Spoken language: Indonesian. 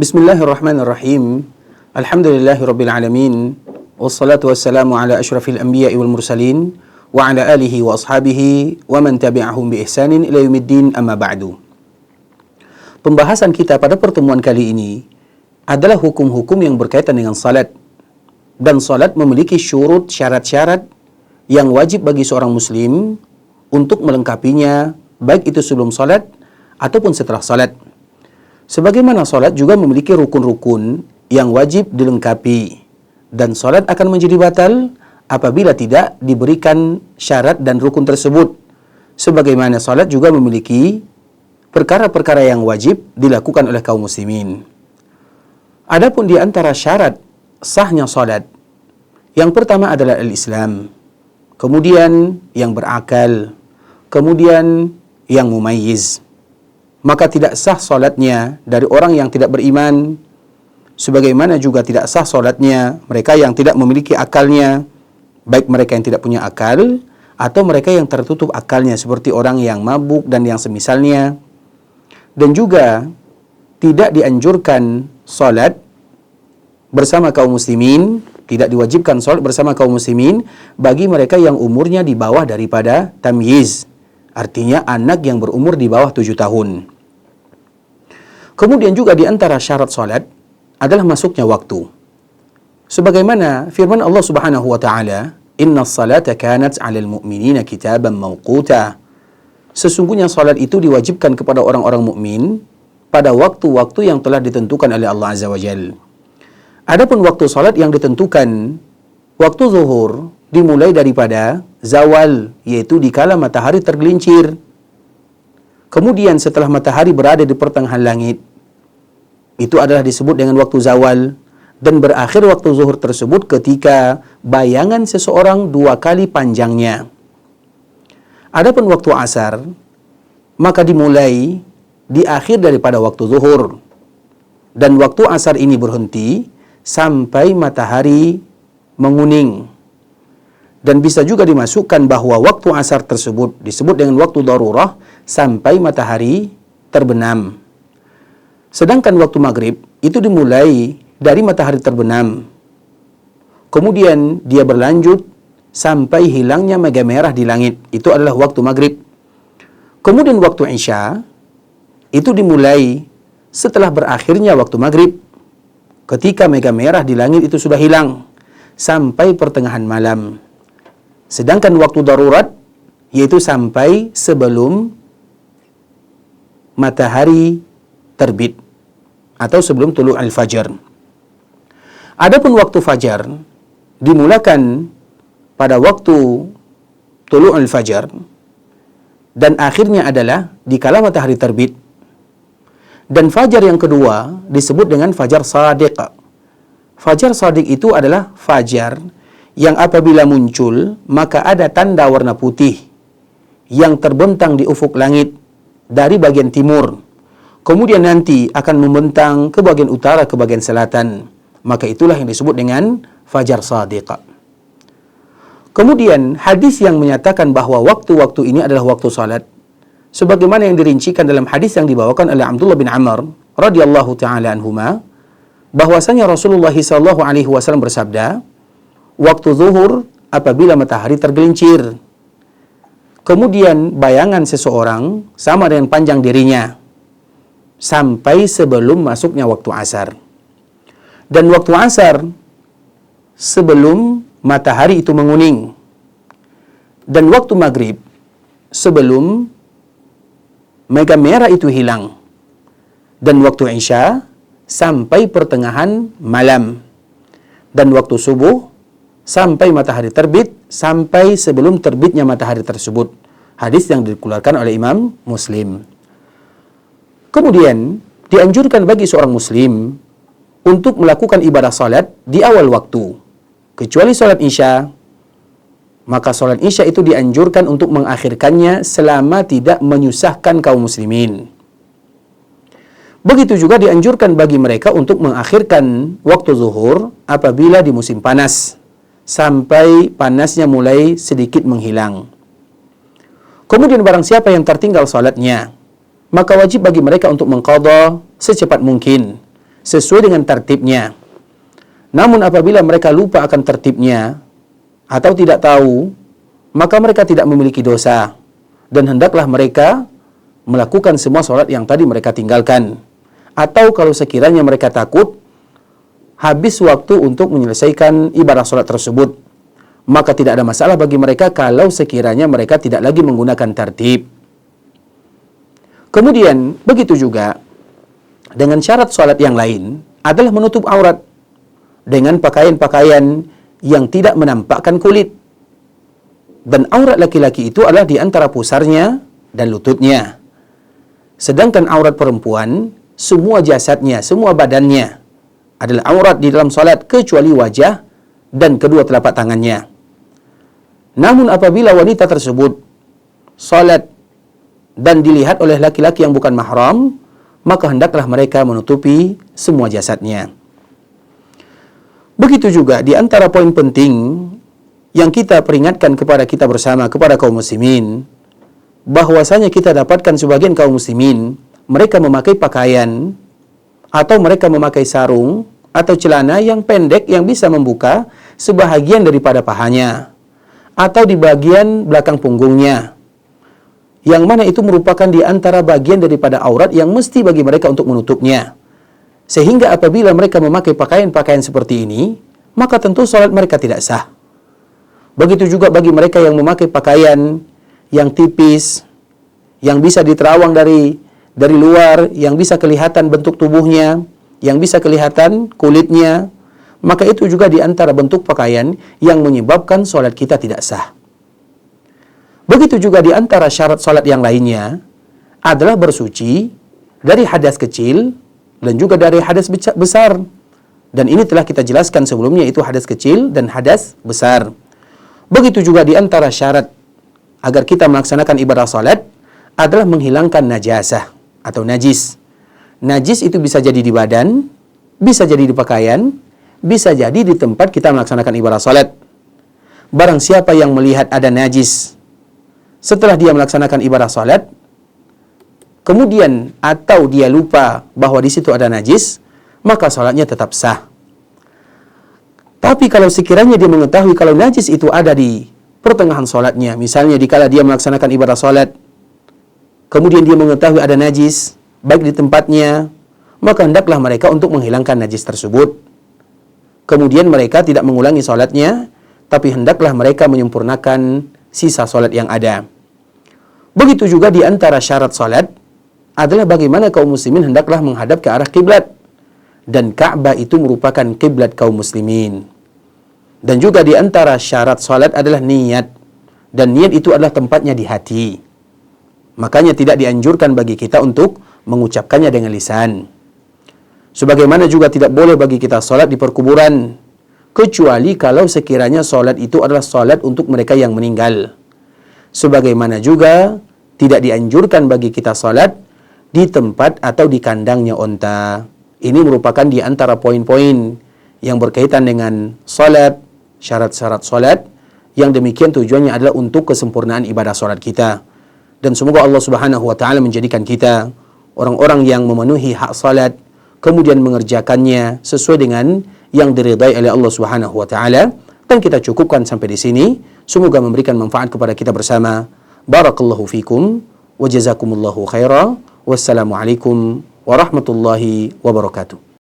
Bismillahirrahmanirrahim. Alhamdulillahirabbil alamin. Wassalatu wassalamu ala asyrafil anbiya'i wal mursalin wa ala alihi wa ashabihi wa man tabi'ahum bi ihsanin ila yaumiddin, amma ba'du. Pembahasan kita pada pertemuan kali ini adalah hukum-hukum yang berkaitan dengan salat. Dan salat memiliki syurut, syarat-syarat yang wajib bagi seorang muslim untuk melengkapinya, baik itu sebelum salat ataupun setelah salat. Sebagaimana salat juga memiliki rukun-rukun yang wajib dilengkapi, dan salat akan menjadi batal apabila tidak diberikan syarat dan rukun tersebut. Sebagaimana salat juga memiliki perkara-perkara yang wajib dilakukan oleh kaum muslimin. Adapun di antara syarat sahnya salat, yang pertama adalah al-Islam, kemudian yang berakal, kemudian yang mumayyiz. Maka tidak sah salatnya dari orang yang tidak beriman, sebagaimana juga tidak sah salatnya mereka yang tidak memiliki akalnya, baik mereka yang tidak punya akal atau mereka yang tertutup akalnya seperti orang yang mabuk dan yang semisalnya. Dan juga tidak dianjurkan salat bersama kaum muslimin, tidak diwajibkan salat bersama kaum muslimin bagi mereka yang umurnya di bawah daripada tamyiz, artinya anak yang berumur di bawah 7 tahun. Kemudian juga di antara syarat salat adalah masuknya waktu. Sebagaimana firman Allah Subhanahu wa taala, "Innas salata kanat 'alal mu'minina kitaban mawquta." Sesungguhnya salat itu diwajibkan kepada orang-orang mukmin pada waktu-waktu yang telah ditentukan oleh Allah Azza wa Jalla. Adapun waktu salat yang ditentukan, waktu zuhur dimulai daripada zawal, yaitu dikala matahari tergelincir. Kemudian setelah matahari berada di pertengahan langit, itu adalah disebut dengan waktu zawal, dan berakhir waktu zuhur tersebut ketika bayangan seseorang 2 kali panjangnya. Adapun waktu asar, maka dimulai di akhir daripada waktu zuhur, dan waktu asar ini berhenti sampai matahari menguning. Dan bisa juga dimasukkan bahwa waktu asar tersebut disebut dengan waktu darurah sampai matahari terbenam. Sedangkan waktu maghrib itu dimulai dari matahari terbenam, kemudian dia berlanjut sampai hilangnya mega merah di langit. Itu adalah waktu maghrib. Kemudian waktu isya itu dimulai setelah berakhirnya waktu maghrib, ketika mega merah di langit itu sudah hilang sampai pertengahan malam. Sedangkan waktu darurat yaitu sampai sebelum matahari terbit atau sebelum tulu' al-fajar. Adapun waktu fajar dimulakan pada waktu tulu' al-fajar dan akhirnya adalah dikala matahari terbit. Dan fajar yang kedua disebut dengan fajar shadiq. Fajar shadiq itu adalah fajar yang apabila muncul maka ada tanda warna putih yang terbentang di ufuk langit dari bagian timur, kemudian nanti akan membentang ke bagian utara, ke bagian selatan. Maka itulah yang disebut dengan fajar shadiq. Kemudian hadis yang menyatakan bahwa waktu-waktu ini adalah waktu salat, sebagaimana yang dirincikan dalam hadis yang dibawakan oleh Abdullah bin Amr radhiyallahu taala anhuma, bahwasanya Rasulullah sallallahu alaihi wasallam bersabda, waktu zuhur apabila matahari tergelincir, kemudian bayangan seseorang sama dengan panjang dirinya sampai sebelum masuknya waktu asar. Dan waktu asar sebelum matahari itu menguning. Dan waktu maghrib sebelum mega merah itu hilang. Dan waktu isya sampai pertengahan malam. Dan waktu subuh sampai matahari terbit, sampai sebelum terbitnya matahari tersebut. Hadis yang dikeluarkan oleh Imam Muslim. Kemudian dianjurkan bagi seorang muslim untuk melakukan ibadah salat di awal waktu, kecuali salat isya. Maka salat isya itu dianjurkan untuk mengakhirkannya selama tidak menyusahkan kaum muslimin. Begitu juga dianjurkan bagi mereka untuk mengakhirkan waktu zuhur apabila di musim panas, sampai panasnya mulai sedikit menghilang. Kemudian barang siapa yang tertinggal salatnya, maka wajib bagi mereka untuk mengqadha secepat mungkin, sesuai dengan tertibnya. Namun apabila mereka lupa akan tertibnya atau tidak tahu, maka mereka tidak memiliki dosa, dan hendaklah mereka melakukan semua sholat yang tadi mereka tinggalkan. Atau kalau sekiranya mereka takut habis waktu untuk menyelesaikan ibadah sholat tersebut, maka tidak ada masalah bagi mereka kalau sekiranya mereka tidak lagi menggunakan tertib. Kemudian begitu juga dengan syarat sholat yang lain adalah menutup aurat dengan pakaian-pakaian yang tidak menampakkan kulit. Dan aurat laki-laki itu adalah di antara pusarnya dan lututnya. Sedangkan aurat perempuan, semua jasadnya, semua badannya adalah aurat di dalam salat kecuali wajah dan kedua telapak tangannya. Namun apabila wanita tersebut salat dan dilihat oleh laki-laki yang bukan mahram, maka hendaklah mereka menutupi semua jasadnya. Begitu juga di antara poin penting yang kita peringatkan kepada kita bersama, kepada kaum muslimin, bahwasanya kita dapatkan sebagian kaum muslimin, mereka memakai pakaian atau mereka memakai sarung atau celana yang pendek yang bisa membuka sebahagian daripada pahanya atau di bagian belakang punggungnya, yang mana itu merupakan di antara bagian daripada aurat yang mesti bagi mereka untuk menutupnya. Sehingga apabila mereka memakai pakaian-pakaian seperti ini, maka tentu salat mereka tidak sah. Begitu juga bagi mereka yang memakai pakaian yang tipis, yang bisa diterawang dari luar, yang bisa kelihatan bentuk tubuhnya, yang bisa kelihatan kulitnya, maka itu juga di antara bentuk pakaian yang menyebabkan salat kita tidak sah. Begitu juga di antara syarat salat yang lainnya adalah bersuci dari hadas kecil dan juga dari hadas besar. Dan ini telah kita jelaskan sebelumnya, itu hadas kecil dan hadas besar. Begitu juga di antara syarat agar kita melaksanakan ibadah salat adalah menghilangkan najasah atau najis. Najis itu bisa jadi di badan, bisa jadi di pakaian, bisa jadi di tempat kita melaksanakan ibadah salat. Barang siapa yang melihat ada najis setelah dia melaksanakan ibadah salat, kemudian atau dia lupa bahwa di situ ada najis, maka salatnya tetap sah. Tapi kalau sekiranya dia mengetahui kalau najis itu ada di pertengahan salatnya, misalnya dikala dia melaksanakan ibadah salat, kemudian dia mengetahui ada najis baik di tempatnya, maka hendaklah mereka untuk menghilangkan najis tersebut. Kemudian mereka tidak mengulangi salatnya, tapi hendaklah mereka menyempurnakan sisa salat yang ada. Begitu juga di antara syarat salat adalah bagaimana kaum muslimin hendaklah menghadap ke arah kiblat, dan Ka'bah itu merupakan kiblat kaum muslimin. Dan juga di antara syarat salat adalah niat, dan niat itu adalah tempatnya di hati. Makanya tidak dianjurkan bagi kita untuk mengucapkannya dengan lisan. Sebagaimana juga tidak boleh bagi kita salat di perkuburan, kecuali kalau sekiranya salat itu adalah salat untuk mereka yang meninggal. Sebagaimana juga tidak dianjurkan bagi kita salat di tempat atau di kandangnya onta. Ini merupakan di antara poin-poin yang berkaitan dengan salat, syarat-syarat salat, yang demikian tujuannya adalah untuk kesempurnaan ibadah salat kita. Dan semoga Allah Subhanahu wa taala menjadikan kita orang-orang yang memenuhi hak salat, kemudian mengerjakannya sesuai dengan yang diridai oleh Allah Subhanahu wa taala. Dan kita cukupkan sampai di sini. Semoga memberikan manfaat kepada kita bersama. Barakallahu fikum wa jazakumullahu khaira. Wassalamualaikum warahmatullahi wabarakatuh.